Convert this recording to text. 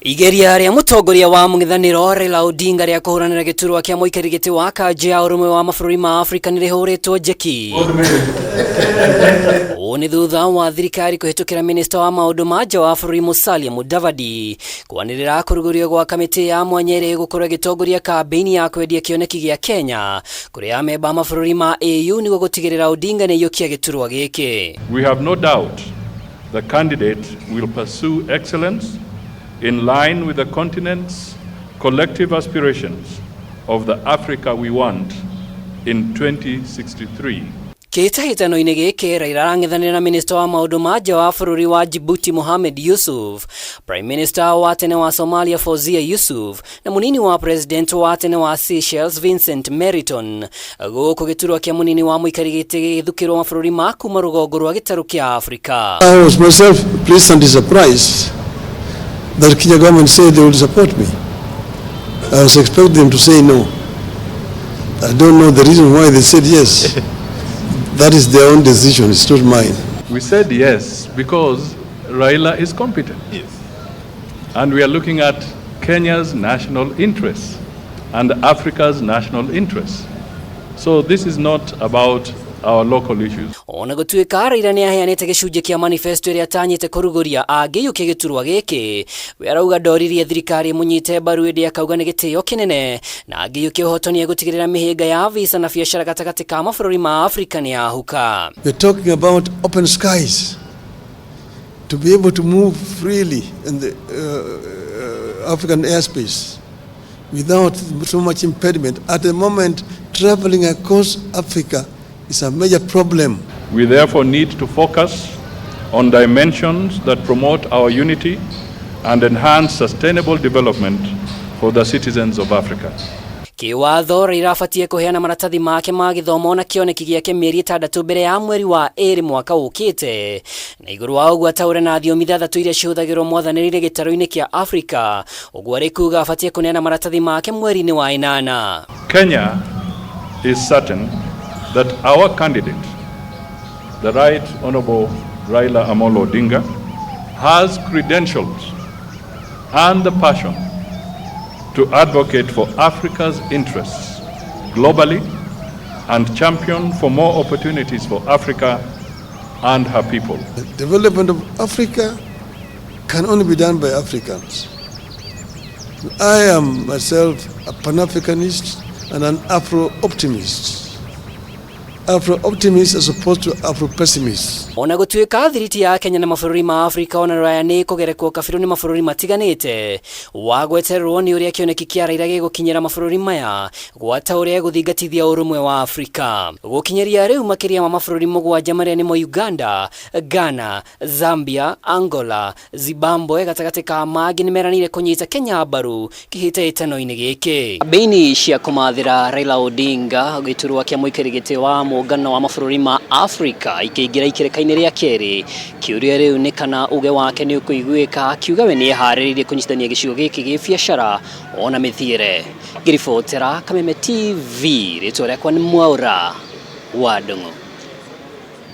Igeria ria mutongoria wa MUNG'ETHANIRO Raila ODINGA ria kuhuranira giturwa kia muikariri wa KANJU ya URUMWE wa mabũrũri ma Afrika nirihuritwo njeki. Ni thutha wa thirikari kuhitukira minister wa maundu ma nja wa bũrũri Musalia Mudavadi kwanirira kurugurio gwa kamiti ya MWANYA igukurura gitongoria KAMBIINI ya kwendia KIONEKI gia Kenya kuri AMEMBA mabũrũri ma AU niguo gutigirira ODINGA ni yukia giturwa giki. We have no doubt the candidate will pursue excellence in line with the continent's collective aspirations of the Africa we want in 2063. KIHITAHITANOINI giki Raila arang'ethanira na minister wa maundu ma nja wa bũrũri wa Djibouti Mohamed Yusuf, Prime Minister wa tene wa Somalia Fawzia Yusuf na munini wa President wa tene wa Seychelles Vincent Meriton. Guku giturwa kia munini wa muikariri giti githukirwo mabũrũri ma kuma rũgongo rwa gĩtarũ kia Africa. I was myself pleasantly surprised that Kenya government said they would support me. I was expecting them to say no. I don't know the reason why they said yes. That is their own decision, it's not mine. We said yes because Raila is competent. Yes. And we are looking at Kenya's national interests and Africa's national interests. So this is not about our local issues. Ona gutuika Raila ni aheanite gicunjĩ kia manifesto iria atanyite kuruguria angĩiyũkia giturwa giki. We arauga ndoririe thirikari munyite mbaru ĩndĩ akauga nĩ gĩtĩo kinene na angĩiyũkia ũhotani gutigirira mĩhĩnga ya visa na biacara gatagatĩ ka mabũrũri ma Afrika ni ahuka. We're talking about open skies, to be able to move freely in the African airspace without so much impediment. At the moment, traveling across Africa is a major problem. We therefore need to focus on dimensions that promote our unity and enhance sustainable development for the citizens of Africa. Kiwatho Raila abatie kuheana maratathi make ma githomo na kĩoneki gĩake mĩeri 6 mbere ya mweri wa 2 mwaka ũkĩte. Na igũrũ wa ũguo ataũre na thiomi 3 iria cihũthagĩrwo mwathanĩrĩre gĩtarũ-inĩ kĩa Afrika. Ũguo arĩ kuuga abatie kuneana maratathi make mweri-inĩ wa 8. Kenya is certain that our candidate, the Right Honorable Raila Amolo Odinga, has credentials and the passion to advocate for Africa's interests globally and champion for more opportunities for Africa and her people. The development of Africa can only be done by Africans. I am myself a Pan-Africanist and an Afro-optimist. Afro-optimist as opposed to Afro-pessimist. Ona gutuika thiriti ya Kenya na mabũrũri ma Afrika ona raya ni kugerekwo kabirũ ni mabũrũri matiganite wagwetererwo ni uria kĩoneki kia Raila gĩgũkinyĩra mabũrũri maya gwata uria gũthingatithia ũrũmwe wa Afrika. Gũkinyeria rĩu makĩria ma mabũrũri 7 marĩa nĩmo Uganda, Ghana, Zambia, Angola, Zimbabwe gatagatĩ ka mangĩ nĩmeranĩire kũnyita Kenya mbaru kĩhĩtahĩtano-inĩ gĩkĩ. Kambĩini cia kũmathĩra Raila Odinga gĩturwa kia muikarĩri gĩtĩ wa muungano wa mabũrũri ma Afrika ikĩingĩra ikereka-inĩ rĩa kerĩ. Kĩũria rĩu nĩ kana uge wake nĩ ũkũiguĩka akiuga we nĩ eharĩrĩirie kũnyitithania gĩcigo gĩkĩ gĩ biacara ona mĩthiĩre. Ngĩribotera Kameme TV, rĩtwa rĩakwa nĩ Mwaura wa Ndũng'ũ.